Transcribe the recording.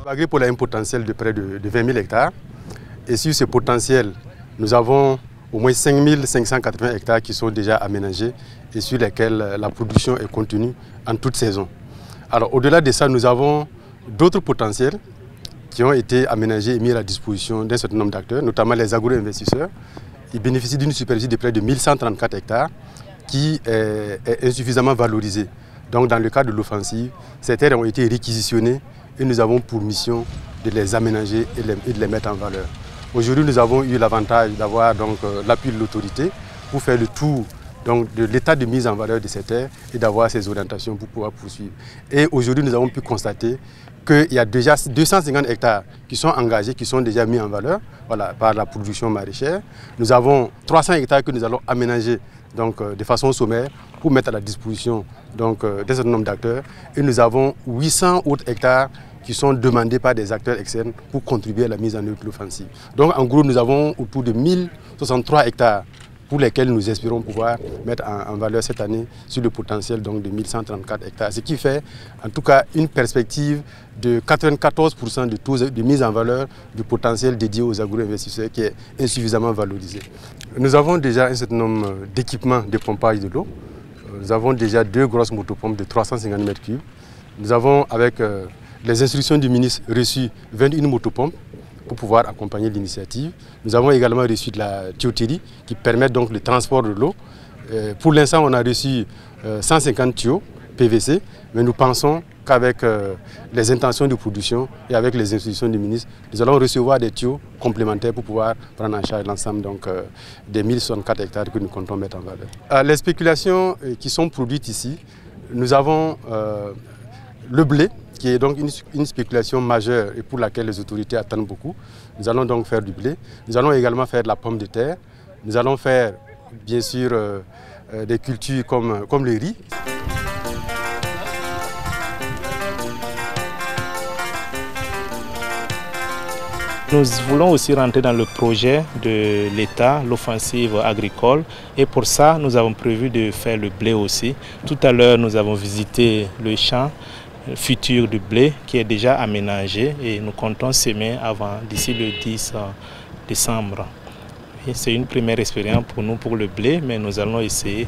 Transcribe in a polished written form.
L'Agricola a un potentiel de près de 20 000 hectares et sur ce potentiel, nous avons au moins 5 580 hectares qui sont déjà aménagés et sur lesquels la production est contenue en toute saison. Alors au-delà de ça, nous avons d'autres potentiels qui ont été aménagés et mis à la disposition d'un certain nombre d'acteurs, notamment les agro-investisseurs. Ils bénéficient d'une superficie de près de 1134 hectares qui est insuffisamment valorisée. Donc dans le cadre de l'offensive, ces terres ont été réquisitionnées et nous avons pour mission de les aménager et de les mettre en valeur. Aujourd'hui, nous avons eu l'avantage d'avoir l'appui de l'autorité pour faire le tour de l'état de mise en valeur de ces terres et d'avoir ces orientations pour pouvoir poursuivre. Et aujourd'hui, nous avons pu constater qu'il y a déjà 250 hectares qui sont engagés, qui sont déjà mis en valeur par la production maraîchère. Nous avons 300 hectares que nous allons aménager de façon sommaire pour mettre à la disposition d'un certain nombre d'acteurs. Et nous avons 800 autres hectares qui sont demandés par des acteurs externes pour contribuer à la mise en œuvre de l'offensive. Donc en gros, nous avons autour de 1063 hectares pour lesquels nous espérons pouvoir mettre en valeur cette année sur le potentiel de 1134 hectares. Ce qui fait en tout cas une perspective de 94% de taux de mise en valeur du potentiel dédié aux agro-investisseurs qui est insuffisamment valorisé. Nous avons déjà un certain nombre d'équipements de pompage de l'eau. Nous avons déjà 2 grosses motopompes de 350 m3. Nous avons avec les instructions du ministre reçu 21 motopompes pour pouvoir accompagner l'initiative. Nous avons également reçu de la tuyauterie qui permet donc le transport de l'eau. Pour l'instant, on a reçu 150 tuyaux PVC, mais nous pensons qu'avec les intentions de production et avec les instructions du ministre, nous allons recevoir des tuyaux complémentaires pour pouvoir prendre en charge l'ensemble des 1064 hectares que nous comptons mettre en valeur. Les spéculations qui sont produites ici, nous avons le blé, qui est donc une spéculation majeure et pour laquelle les autorités attendent beaucoup. Nous allons donc faire du blé. Nous allons également faire de la pomme de terre. Nous allons faire, bien sûr, des cultures comme le riz. Nous voulons aussi rentrer dans le projet de l'État, l'offensive agricole. Et pour ça, nous avons prévu de faire le blé aussi. Tout à l'heure, nous avons visité le champ futur du blé qui est déjà aménagé et nous comptons semer d'ici le 10 décembre. C'est une première expérience pour nous pour le blé, mais nous allons essayer.